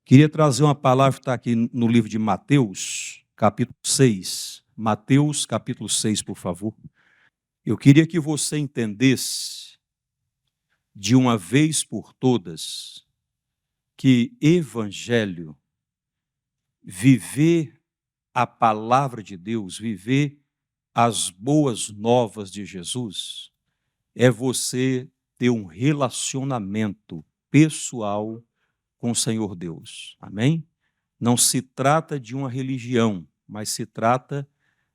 Queria trazer uma palavra que está aqui no livro de Mateus, capítulo 6. Mateus, capítulo 6, por favor. Eu queria que você entendesse, de uma vez por todas, que evangelho, viver a palavra de Deus, viver as boas novas de Jesus, é você ter um relacionamento pessoal com o Senhor Deus. Amém? Não se trata de uma religião, mas se trata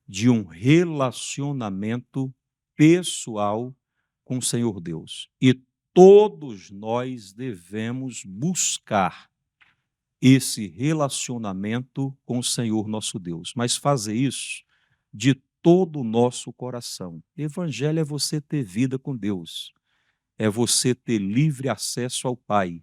de um relacionamento pessoal com o Senhor Deus. E todos nós devemos buscar esse relacionamento com o Senhor nosso Deus, mas fazer isso de todo o nosso coração. Evangelho é você ter vida com Deus, é você ter livre acesso ao Pai,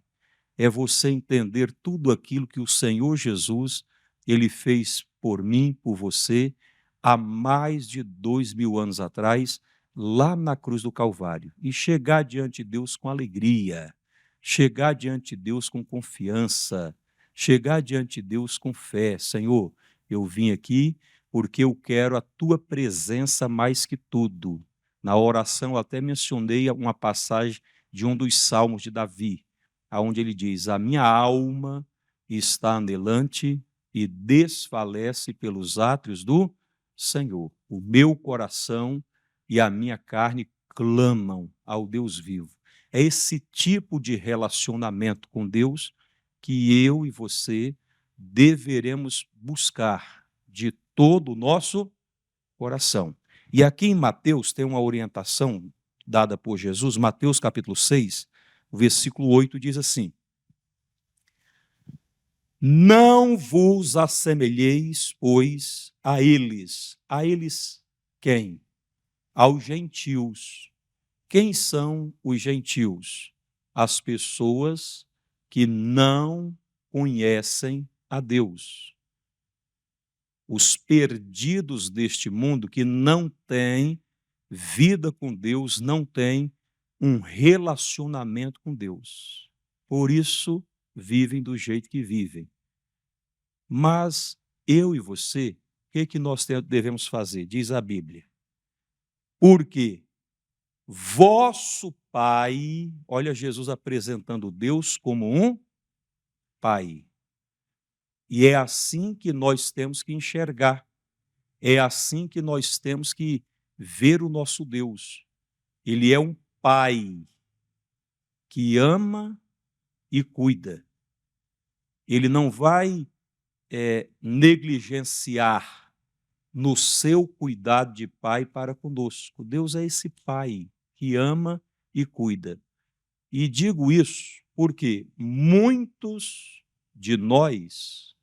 é você entender tudo aquilo que o Senhor Jesus, Ele fez por mim, por você, há mais de 2000 anos atrás, lá na cruz do Calvário, e chegar diante de Deus com alegria, chegar diante de Deus com confiança, chegar diante de Deus com fé. Senhor, eu vim aqui porque eu quero a Tua presença mais que tudo. Na oração eu até mencionei uma passagem de um dos salmos de Davi, onde ele diz: a minha alma está anelante e desfalece pelos átrios do Senhor. O meu coração e a minha carne clamam ao Deus vivo. É esse tipo de relacionamento com Deus que eu e você deveremos buscar de todo o nosso coração. E aqui em Mateus tem uma orientação dada por Jesus, Mateus capítulo 6, o versículo 8 diz assim: não vos assemelheis, pois, a eles. A eles quem? Aos gentios. Quem são os gentios? As pessoas que não conhecem a Deus. Os perdidos deste mundo que não têm vida com Deus, não têm um relacionamento com Deus. Por isso, vivem do jeito que vivem. Mas eu e você, o que nós devemos fazer? Diz a Bíblia. Porque vosso Pai, olha Jesus apresentando Deus como um Pai. E é assim que nós temos que enxergar. É assim que nós temos que ver o nosso Deus. Ele é um Pai que ama e cuida. Ele não vai negligenciar no seu cuidado de pai para conosco. Deus é esse Pai que ama e cuida. E digo isso porque muitos de nós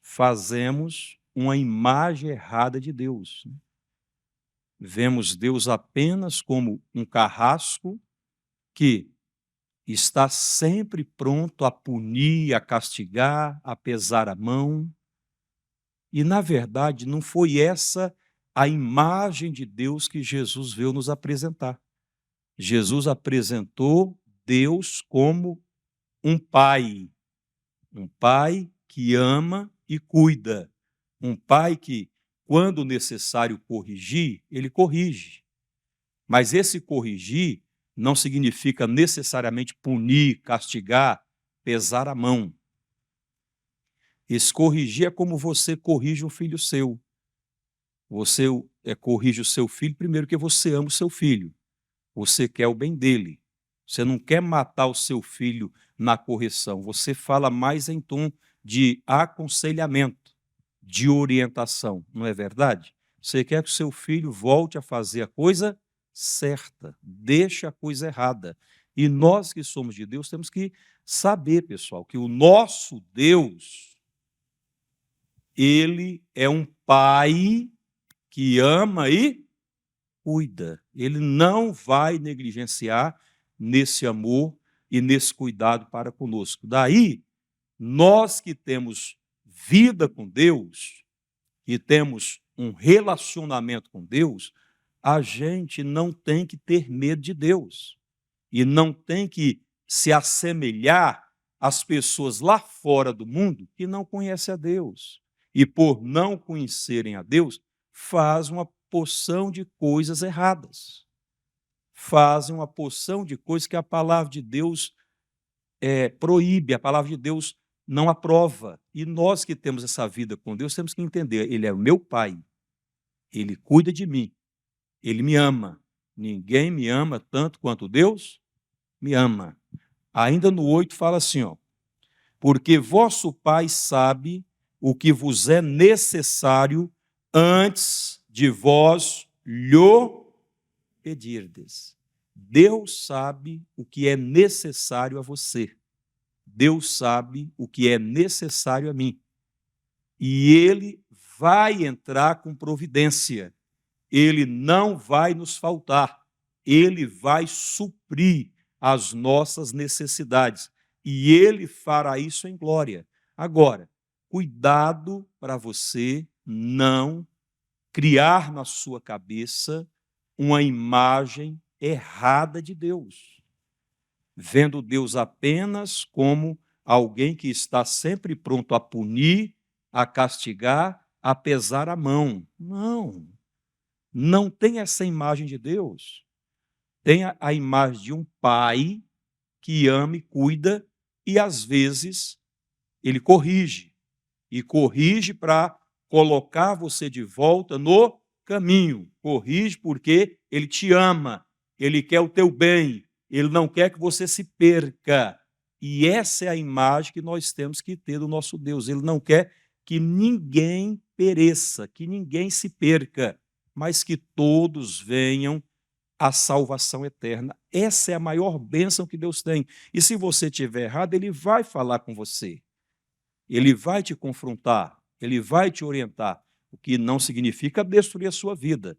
fazemos uma imagem errada de Deus. Vemos Deus apenas como um carrasco que está sempre pronto a punir, a castigar, a pesar a mão. E, na verdade, não foi essa a imagem de Deus que Jesus veio nos apresentar. Jesus apresentou Deus como um pai que ama e cuida, um pai que, quando necessário corrigir, ele corrige. Mas esse corrigir não significa necessariamente punir, castigar, pesar a mão. Esse corrigir é como você corrige um filho seu. Você corrige o seu filho primeiro porque você ama o seu filho. Você quer o bem dele. Você não quer matar o seu filho na correção. Você fala mais em tom de aconselhamento, de orientação. Não é verdade? Você quer que o seu filho volte a fazer a coisa certa, deixe a coisa errada. E nós que somos de Deus temos que saber, pessoal, que o nosso Deus, ele é um Pai que ama e cuida. Ele não vai negligenciar nesse amor e nesse cuidado para conosco. Daí, nós que temos vida com Deus e temos um relacionamento com Deus, a gente não tem que ter medo de Deus e não tem que se assemelhar as pessoas lá fora do mundo que não conhecem a Deus. E por não conhecerem a Deus, fazem uma porção de coisas erradas. Fazem uma porção de coisas que a palavra de Deus proíbe, a palavra de Deus não aprova. E nós que temos essa vida com Deus, temos que entender, Ele é o meu Pai, Ele cuida de mim, Ele me ama. Ninguém me ama tanto quanto Deus me ama. Ainda no 8 fala assim, porque vosso Pai sabe o que vos é necessário antes de vós lhe pedirdes. Deus sabe o que é necessário a você. Deus sabe o que é necessário a mim. E Ele vai entrar com providência. Ele não vai nos faltar. Ele vai suprir as nossas necessidades. E Ele fará isso em glória. Agora, cuidado para você não criar na sua cabeça uma imagem errada de Deus, vendo Deus apenas como alguém que está sempre pronto a punir, a castigar, a pesar a mão. Não, não tem essa imagem de Deus. Tem a imagem de um pai que ama e cuida, e às vezes ele corrige, e corrige para colocar você de volta no caminho. Corrige porque ele te ama, ele quer o teu bem, ele não quer que você se perca. E essa é a imagem que nós temos que ter do nosso Deus. Ele não quer que ninguém pereça, que ninguém se perca, mas que todos venham à salvação eterna. Essa é a maior bênção que Deus tem. E se você estiver errado, Ele vai falar com você. Ele vai te confrontar, Ele vai te orientar, o que não significa destruir a sua vida.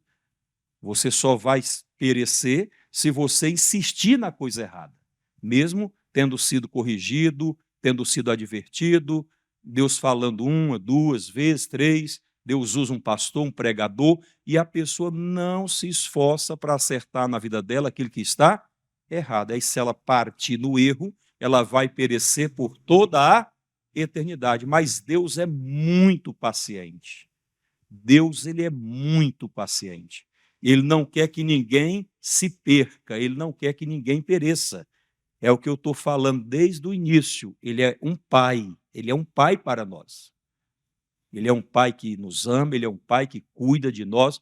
Você só vai perecer se você insistir na coisa errada, mesmo tendo sido corrigido, tendo sido advertido, Deus falando uma, duas vezes, três, Deus usa um pastor, um pregador, e a pessoa não se esforça para acertar na vida dela aquilo que está errado. Aí, se ela partir no erro, ela vai perecer por toda a eternidade. Mas Deus é muito paciente. Deus, ele é muito paciente. Ele não quer que ninguém se perca, ele não quer que ninguém pereça. É o que eu estou falando desde o início. Ele é um pai para nós. Ele é um pai que nos ama, ele é um pai que cuida de nós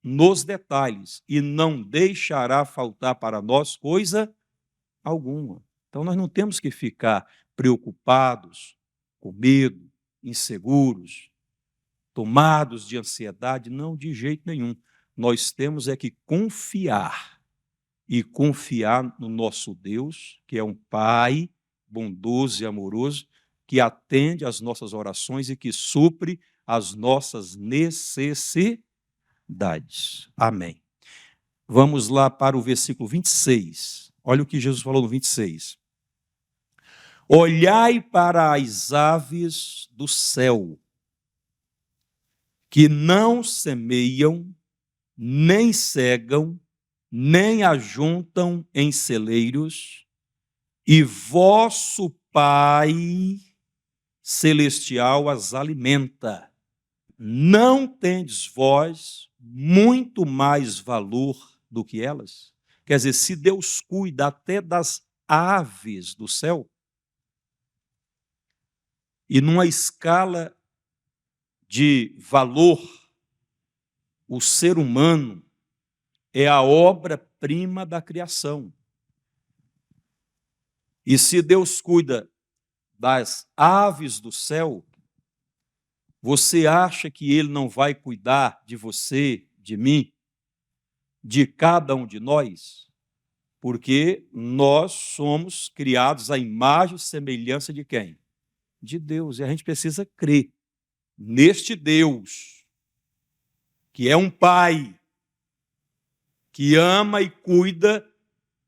nos detalhes e não deixará faltar para nós coisa alguma. Então nós não temos que ficar preocupados, com medo, inseguros, tomados de ansiedade, não, de jeito nenhum. Nós temos é que confiar, e confiar no nosso Deus, que é um Pai bondoso e amoroso, que atende às nossas orações e que supre as nossas necessidades. Amém. Vamos lá para o versículo 26. Olha o que Jesus falou no 26. Olhai para as aves do céu, que não semeiam, nem cegam, nem ajuntam em celeiros, e vosso Pai celestial as alimenta. Não tendes vós muito mais valor do que elas? Quer dizer, se Deus cuida até das aves do céu, e numa escala de valor, o ser humano é a obra-prima da criação. E se Deus cuida das aves do céu, você acha que Ele não vai cuidar de você, de mim, de cada um de nós? Porque nós somos criados à imagem e semelhança de quem? De Deus. E a gente precisa crer neste Deus, que é um Pai, que ama e cuida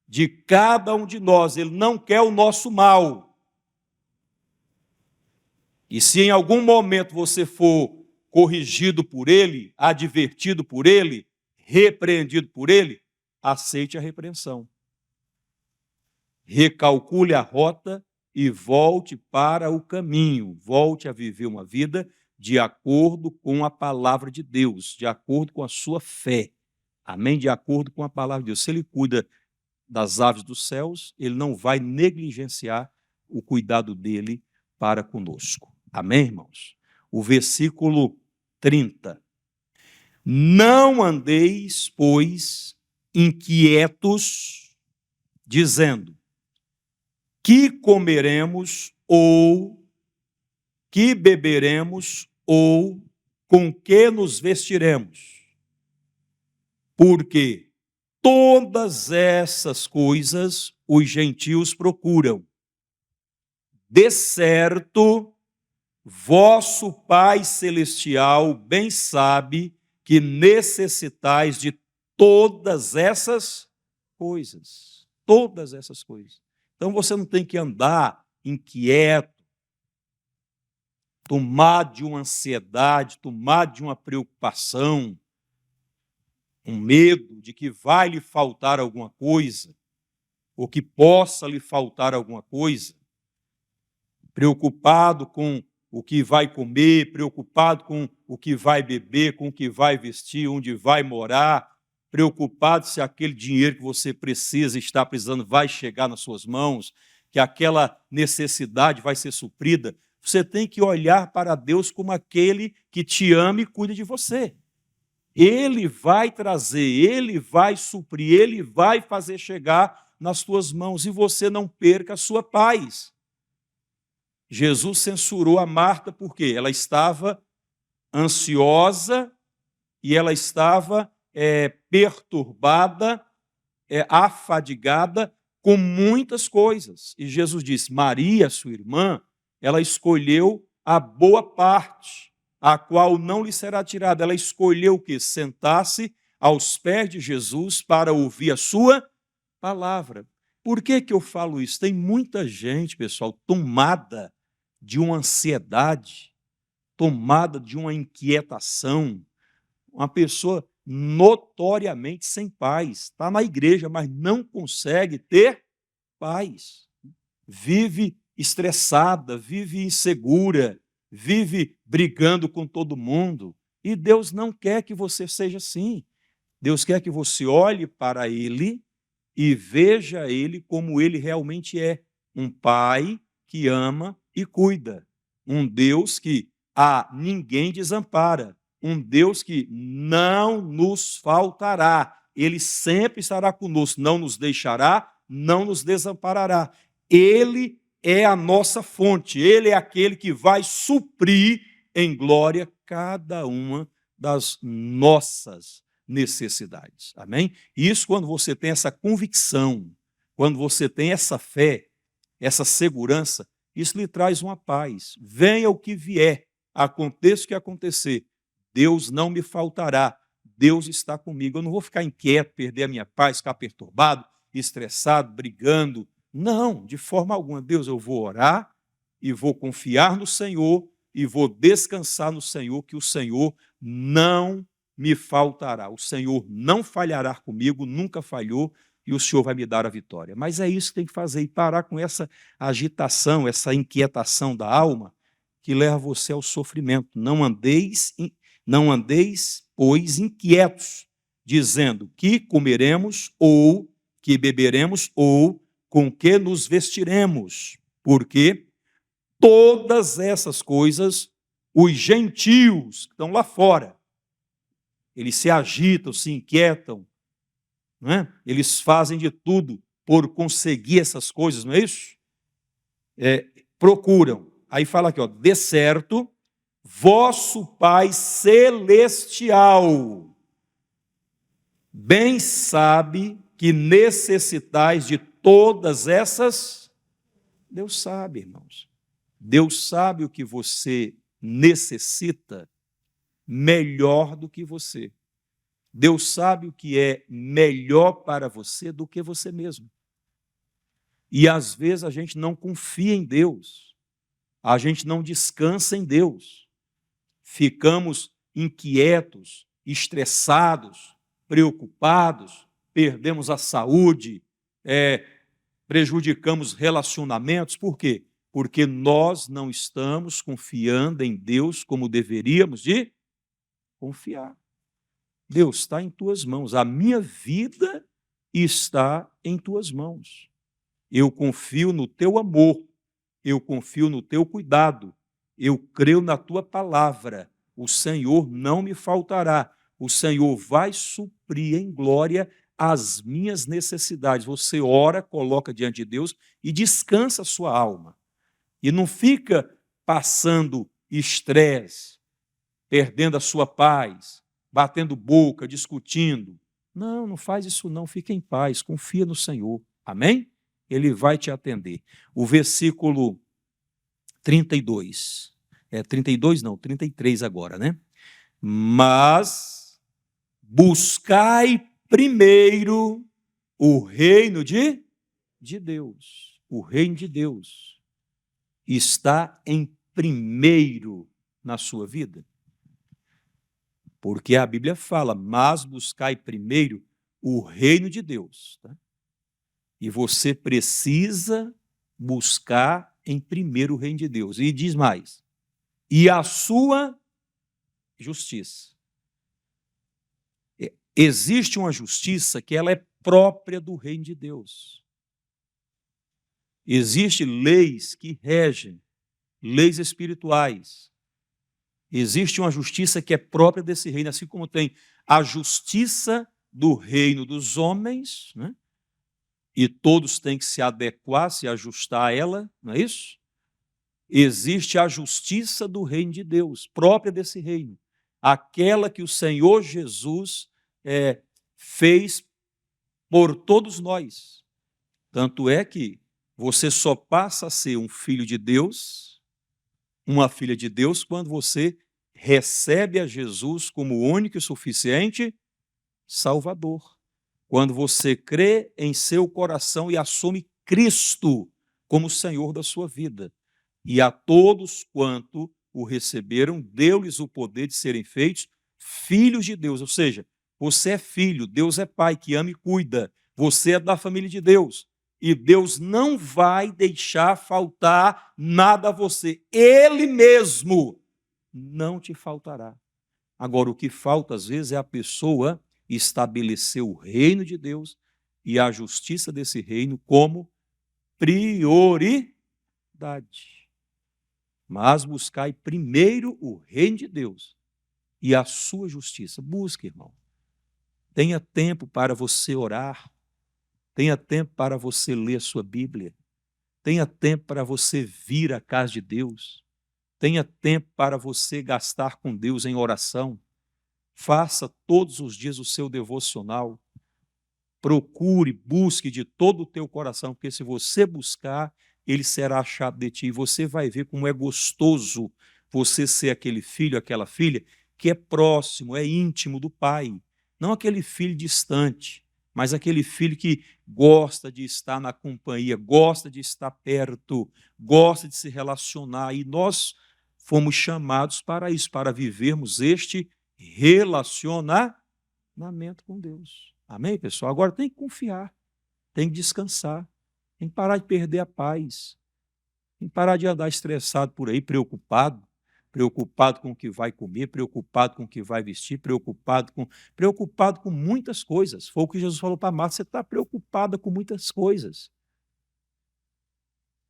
de cada um de nós. Ele não quer o nosso mal. E se em algum momento você for corrigido por Ele, advertido por Ele, repreendido por Ele, aceite a repreensão. Recalcule a rota e volte para o caminho, volte a viver uma vida de acordo com a palavra de Deus, de acordo com a sua fé. Amém? De acordo com a palavra de Deus. Se ele cuida das aves dos céus, ele não vai negligenciar o cuidado dele para conosco. Amém, irmãos? O versículo 30. Não andeis, pois, inquietos, dizendo, que comeremos, ou que beberemos, ou com que nos vestiremos. Porque todas essas coisas os gentios procuram. De certo, vosso Pai Celestial bem sabe que necessitais de todas essas coisas. Todas essas coisas. Então você não tem que andar inquieto, tomado de uma ansiedade, tomado de uma preocupação, um medo de que vai lhe faltar alguma coisa, ou que possa lhe faltar alguma coisa, preocupado com o que vai comer, preocupado com o que vai beber, com o que vai vestir, onde vai morar, preocupado se aquele dinheiro que você precisa, está precisando, vai chegar nas suas mãos, que aquela necessidade vai ser suprida. Você tem que olhar para Deus como aquele que te ama e cuida de você. Ele vai trazer, Ele vai suprir, Ele vai fazer chegar nas tuas mãos e você não perca a sua paz. Jesus censurou a Marta porque ela estava ansiosa e ela estava perturbada, afadigada com muitas coisas. E Jesus disse, Maria, sua irmã, ela escolheu a boa parte, a qual não lhe será tirada. Ela escolheu o quê? Sentar-se aos pés de Jesus para ouvir a sua palavra. Por que eu falo isso? Tem muita gente, pessoal, tomada de uma ansiedade, tomada de uma inquietação, uma pessoa notoriamente sem paz, está na igreja, mas não consegue ter paz, vive estressada, vive insegura, vive brigando com todo mundo, e Deus não quer que você seja assim. Deus quer que você olhe para Ele e veja Ele como Ele realmente é, um Pai que ama e cuida, um Deus que a ninguém desampara, um Deus que não nos faltará, Ele sempre estará conosco, não nos deixará, não nos desamparará. Ele é a nossa fonte, Ele é aquele que vai suprir em glória cada uma das nossas necessidades. Amém? Isso quando você tem essa convicção, quando você tem essa fé, essa segurança, isso lhe traz uma paz. Venha o que vier, aconteça o que acontecer, Deus não me faltará, Deus está comigo. Eu não vou ficar inquieto, perder a minha paz, ficar perturbado, estressado, brigando. Não, de forma alguma. Deus, eu vou orar e vou confiar no Senhor e vou descansar no Senhor, que o Senhor não me faltará. O Senhor não falhará comigo, nunca falhou, e o Senhor vai me dar a vitória. Mas é isso que tem que fazer, e parar com essa agitação, essa inquietação da alma, que leva você ao sofrimento. Não andeis, pois, inquietos, dizendo que comeremos, ou que beberemos, ou com que nos vestiremos, porque todas essas coisas, os gentios que estão lá fora, eles se agitam, se inquietam, não é? Eles fazem de tudo por conseguir essas coisas, não é isso? Procuram. Aí fala aqui, de certo, vosso Pai Celestial bem sabe que necessitais de todas essas. Deus sabe, irmãos. Deus sabe o que você necessita melhor do que você. Deus sabe o que é melhor para você do que você mesmo. E às vezes a gente não confia em Deus, a gente não descansa em Deus, ficamos inquietos, estressados, preocupados, perdemos a saúde, prejudicamos relacionamentos. Por quê? Porque nós não estamos confiando em Deus como deveríamos de confiar. Deus, está em tuas mãos, a minha vida está em tuas mãos. Eu confio no teu amor, eu confio no teu cuidado, eu creio na tua palavra. O Senhor não me faltará, o Senhor vai suprir em glória as minhas necessidades. Você ora, coloca diante de Deus e descansa a sua alma. E não fica passando estresse, perdendo a sua paz, batendo boca, discutindo. Não, não faz isso não, fica em paz, confia no Senhor. Amém? Ele vai te atender. O versículo 32. 32 não, 33 agora, né? Mas buscai primeiro o reino de Deus. O reino de Deus está em primeiro na sua vida. Porque a Bíblia fala, mas buscai primeiro o reino de Deus. Tá? E você precisa buscar em primeiro o reino de Deus. E diz mais, e a sua justiça. Existe uma justiça que ela é própria do reino de Deus. Existem leis que regem, leis espirituais. Existe uma justiça que é própria desse reino, assim como tem a justiça do reino dos homens, né? E todos têm que se adequar, se ajustar a ela, não é isso? Existe a justiça do reino de Deus, própria desse reino, aquela que o Senhor Jesus fez por todos nós. Tanto é que você só passa a ser um filho de Deus, uma filha de Deus, quando você recebe a Jesus como único e suficiente Salvador. Quando você crê em seu coração e assume Cristo como Senhor da sua vida. E a todos quanto o receberam, deu-lhes o poder de serem feitos filhos de Deus. Ou seja, você é filho, Deus é pai, que ama e cuida. Você é da família de Deus. E Deus não vai deixar faltar nada a você. Ele mesmo não te faltará. Agora, o que falta às vezes é a pessoa estabelecer o reino de Deus e a justiça desse reino como prioridade. Mas buscai primeiro o reino de Deus e a sua justiça. Busque, irmão. Tenha tempo para você orar. Tenha tempo para você ler a sua Bíblia. Tenha tempo para você vir à casa de Deus. Tenha tempo para você gastar com Deus em oração. Faça todos os dias o seu devocional. Procure, busque de todo o teu coração, porque se você buscar, ele será achado de ti. E você vai ver como é gostoso você ser aquele filho, aquela filha, que é próximo, é íntimo do pai. Não aquele filho distante, mas aquele filho que gosta de estar na companhia, gosta de estar perto, gosta de se relacionar. E nós fomos chamados para isso, para vivermos este relacionamento com Deus. Amém, pessoal? Agora tem que confiar, tem que descansar, tem que parar de perder a paz, tem que parar de andar estressado por aí, preocupado com o que vai comer, preocupado com o que vai vestir, preocupado com muitas coisas. Foi o que Jesus falou para Marta, você está preocupada com muitas coisas.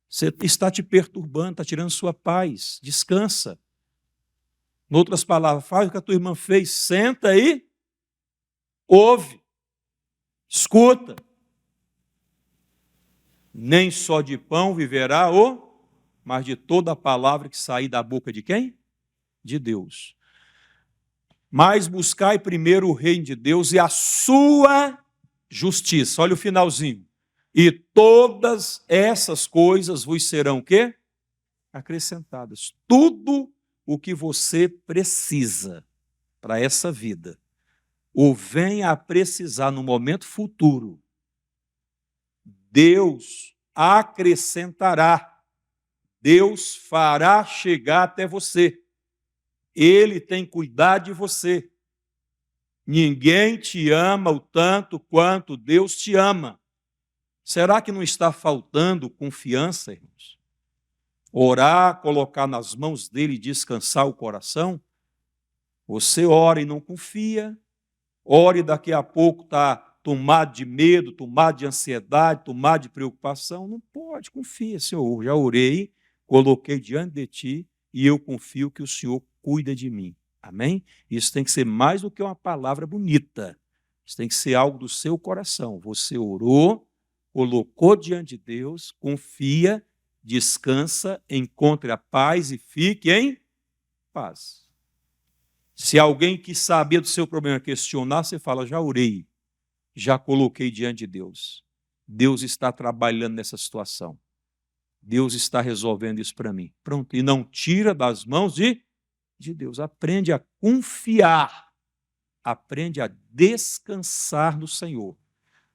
Você está te perturbando, está tirando sua paz, descansa. Em outras palavras, faz o que a tua irmã fez, senta aí, ouve, escuta. Nem só de pão viverá mas de toda a palavra que sair da boca de quem? De Deus. Mas buscai primeiro o reino de Deus e a sua justiça. Olha o finalzinho. E todas essas coisas vos serão o quê? Acrescentadas. Tudo o que você precisa para essa vida, ou venha a precisar no momento futuro, Deus acrescentará. Deus fará chegar até você. Ele tem cuidado de você. Ninguém te ama o tanto quanto Deus te ama. Será que não está faltando confiança, irmãos? Orar, colocar nas mãos dele e descansar o coração? Você ora e não confia, ora e daqui a pouco está tomado de medo, tomado de ansiedade, tomado de preocupação. Não pode, confia, Senhor, já orei, coloquei diante de ti e eu confio que o Senhor cuida de mim. Amém? Isso tem que ser mais do que uma palavra bonita. Isso tem que ser algo do seu coração. Você orou, colocou diante de Deus, confia, descansa, encontre a paz e fique em paz. Se alguém que sabia do seu problema questionar, você fala, já orei, já coloquei diante de Deus. Deus está trabalhando nessa situação. Deus está resolvendo isso para mim. Pronto, e não tira das mãos de Deus. Aprende a confiar, aprende a descansar no Senhor.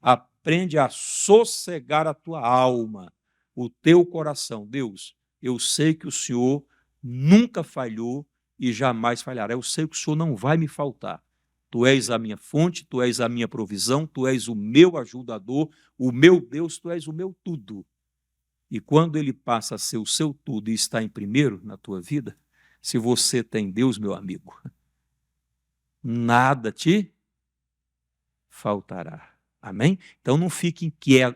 Aprende a sossegar a tua alma, o teu coração. Deus, eu sei que o Senhor nunca falhou e jamais falhará. Eu sei que o Senhor não vai me faltar. Tu és a minha fonte, tu és a minha provisão, tu és o meu ajudador, o meu Deus, tu és o meu tudo. E quando ele passa a ser o seu tudo e está em primeiro na tua vida, se você tem Deus, meu amigo, nada te faltará. Amém? Então não fique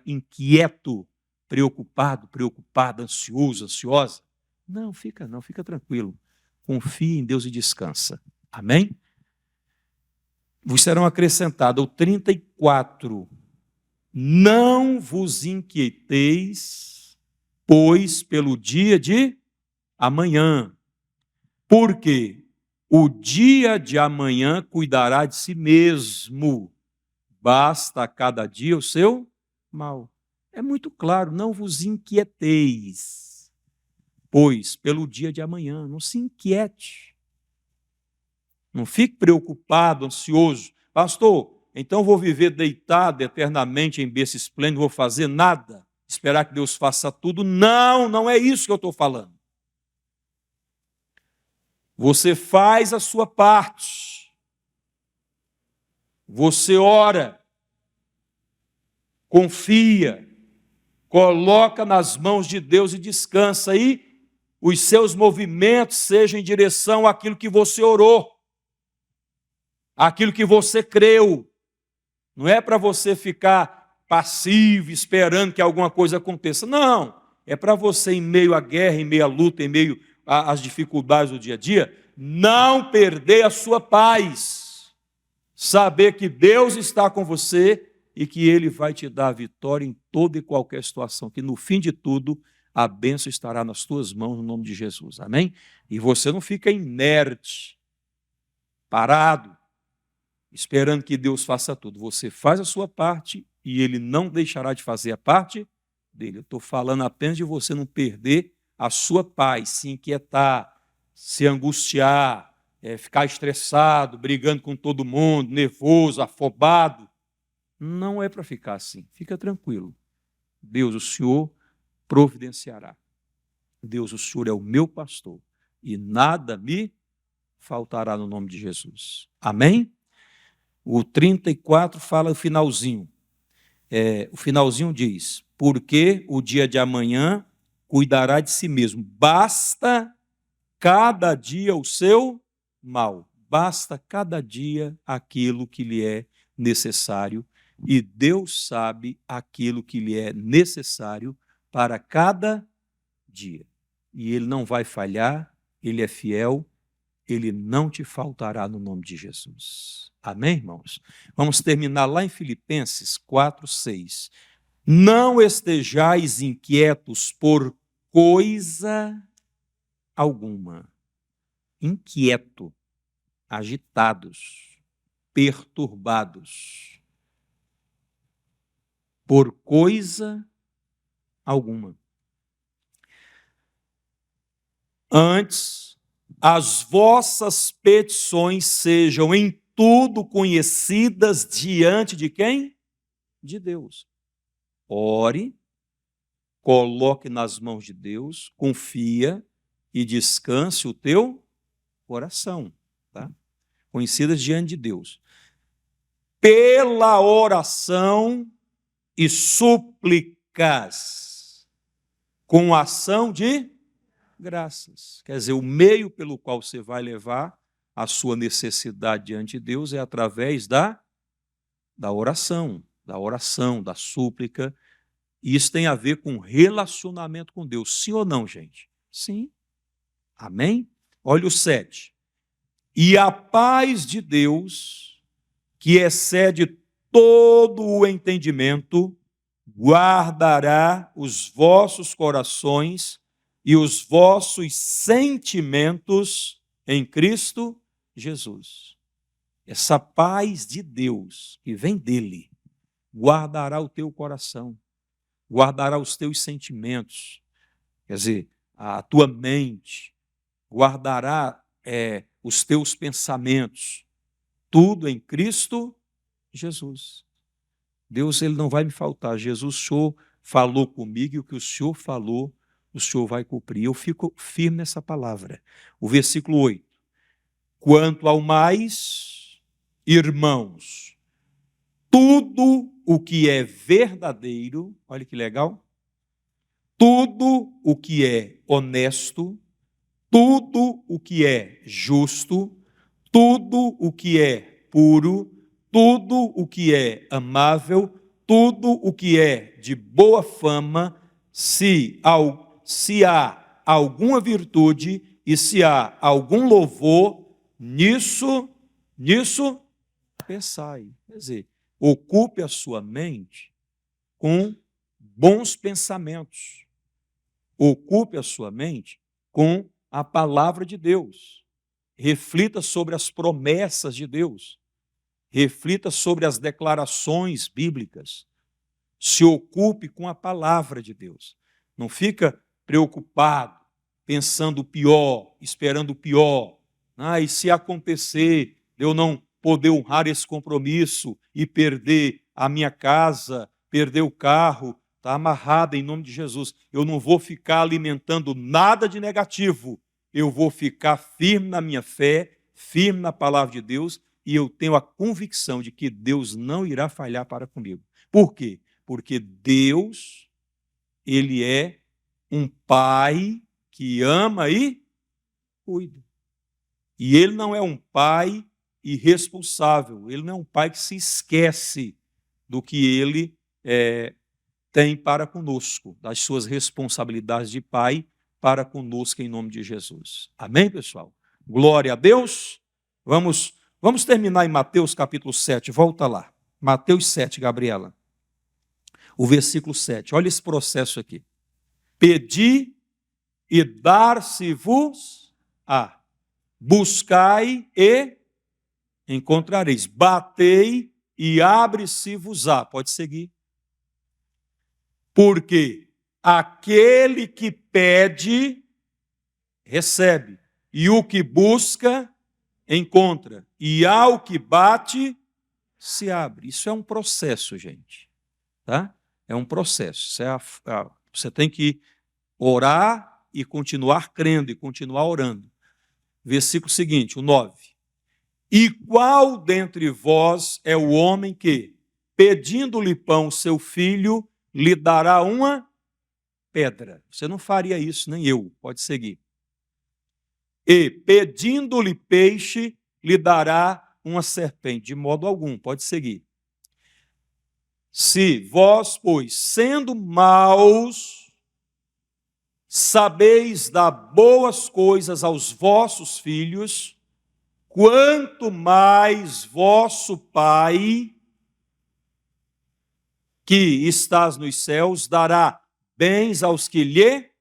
inquieto, preocupado, ansioso, ansiosa. Não, fica tranquilo. Confie em Deus e descansa. Amém? Vos serão acrescentados o 34. Não vos inquieteis, pois pelo dia de amanhã, porque o dia de amanhã cuidará de si mesmo. Basta a cada dia o seu mal. É muito claro, não vos inquieteis, pois pelo dia de amanhã, não se inquiete. Não fique preocupado, ansioso. Pastor, então vou viver deitado eternamente em berço esplêndido, não vou fazer nada, esperar que Deus faça tudo. Não, não é isso que eu estou falando. Você faz a sua parte. Você ora, confia, coloca nas mãos de Deus e descansa. E os seus movimentos sejam em direção àquilo que você orou, àquilo que você creu. Não é para você ficar passivo, esperando que alguma coisa aconteça. Não, é para você, em meio à guerra, em meio à luta, em meio às dificuldades do dia a dia, não perder a sua paz. Saber que Deus está com você e que Ele vai te dar a vitória em toda e qualquer situação, que no fim de tudo, a bênção estará nas tuas mãos, no nome de Jesus. Amém? E você não fica inerte, parado, esperando que Deus faça tudo. Você faz a sua parte e Ele não deixará de fazer a parte dele. Eu estou falando apenas de você não perder a sua paz, se inquietar, se angustiar, ficar estressado, brigando com todo mundo, nervoso, afobado. Não é para ficar assim. Fica tranquilo. Deus, o Senhor, providenciará. Deus, o Senhor é o meu pastor e nada me faltará no nome de Jesus. Amém? O 34 fala o finalzinho. O finalzinho diz, porque o dia de amanhã cuidará de si mesmo. Basta cada dia o seu mal. Basta cada dia aquilo que lhe é necessário. E Deus sabe aquilo que lhe é necessário para cada dia. E Ele não vai falhar, Ele é fiel, Ele não te faltará no nome de Jesus. Amém, irmãos? Vamos terminar lá em Filipenses 4:6. Não estejais inquietos por coisa alguma. Inquieto, agitados, perturbados. Por coisa alguma. Antes, as vossas petições sejam em tudo conhecidas diante de quem? De Deus. Ore, coloque nas mãos de Deus, confia e descanse o teu coração. Tá? Conhecidas diante de Deus. Pela oração e súplicas com ação de graças. Quer dizer, o meio pelo qual você vai levar a sua necessidade diante de Deus é através da oração, da súplica. E isso tem a ver com relacionamento com Deus. Sim ou não, gente? Sim. Amém? Olha o 7. E a paz de Deus, que excede todo o entendimento, guardará os vossos corações e os vossos sentimentos em Cristo Jesus. Essa paz de Deus que vem dele guardará o teu coração, guardará os teus sentimentos, quer dizer, a tua mente, guardará os teus pensamentos, tudo em Cristo Jesus. Deus, ele não vai me faltar. Jesus, o Senhor falou comigo e o que o Senhor falou, o Senhor vai cumprir. Eu fico firme nessa palavra. O versículo 8. Quanto ao mais, irmãos, tudo o que é verdadeiro, olha que legal, tudo o que é honesto, tudo o que é justo, tudo o que é puro, tudo o que é amável, tudo o que é de boa fama, se há alguma virtude e se há algum louvor, nisso pensai. Quer dizer, ocupe a sua mente com bons pensamentos. Ocupe a sua mente com a palavra de Deus. Reflita sobre as promessas de Deus. Reflita sobre as declarações bíblicas. Se ocupe com a palavra de Deus. Não fica preocupado, pensando o pior, esperando o pior. E se acontecer, eu não poder honrar esse compromisso e perder a minha casa, perder o carro, está amarrada em nome de Jesus. Eu não vou ficar alimentando nada de negativo. Eu vou ficar firme na minha fé, firme na palavra de Deus, e eu tenho a convicção de que Deus não irá falhar para comigo. Por quê? Porque Deus, ele é um pai que ama e cuida. E ele não é um pai irresponsável, ele não é um pai que se esquece do que ele tem para conosco, das suas responsabilidades de pai para conosco em nome de Jesus. Amém, pessoal? Glória a Deus. Vamos terminar em Mateus capítulo 7, volta lá. Mateus 7, Gabriela. O versículo 7, olha esse processo aqui. Pedi e dar-se-vos-á. Buscai e encontrareis. Batei e abre-se-vos-á. Pode seguir. Porque aquele que pede, recebe. E o que busca, encontra. E ao que bate, se abre. Isso é um processo, gente. Tá? É um processo. Você tem que orar e continuar crendo e continuar orando. Versículo seguinte, o 9. E qual dentre vós é o homem que, pedindo-lhe pão seu filho, lhe dará uma pedra? Você não faria isso, nem eu. Pode seguir. E, pedindo-lhe peixe, lhe dará uma serpente? De modo algum. Pode seguir. Se vós, pois, sendo maus, sabeis dar boas coisas aos vossos filhos, quanto mais vosso Pai, que estás nos céus, dará bens aos que lhe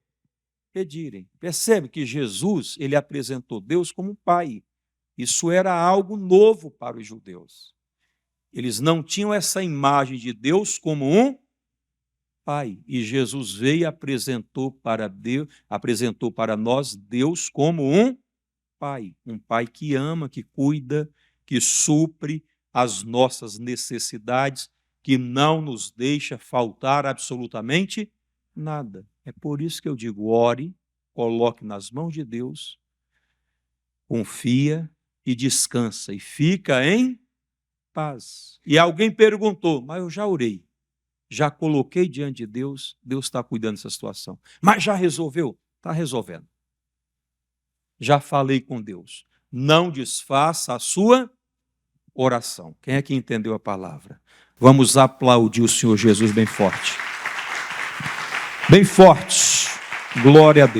pedirem. Percebe que Jesus, ele apresentou Deus como um Pai. Isso era algo novo para os judeus. Eles não tinham essa imagem de Deus como um Pai. E Jesus veio e apresentou para nós Deus como um Pai que ama, que cuida, que supre as nossas necessidades, que não nos deixa faltar absolutamente nada. É por isso que eu digo, ore, coloque nas mãos de Deus, confia e descansa, e fica em paz. E alguém perguntou, mas eu já orei. já coloquei diante de Deus, Deus está cuidando dessa situação. Mas já resolveu? Está resolvendo. Já falei com Deus. Não desfaça a sua oração. Quem é que entendeu a palavra? Vamos aplaudir o Senhor Jesus bem forte. Bem forte. Glória a Deus.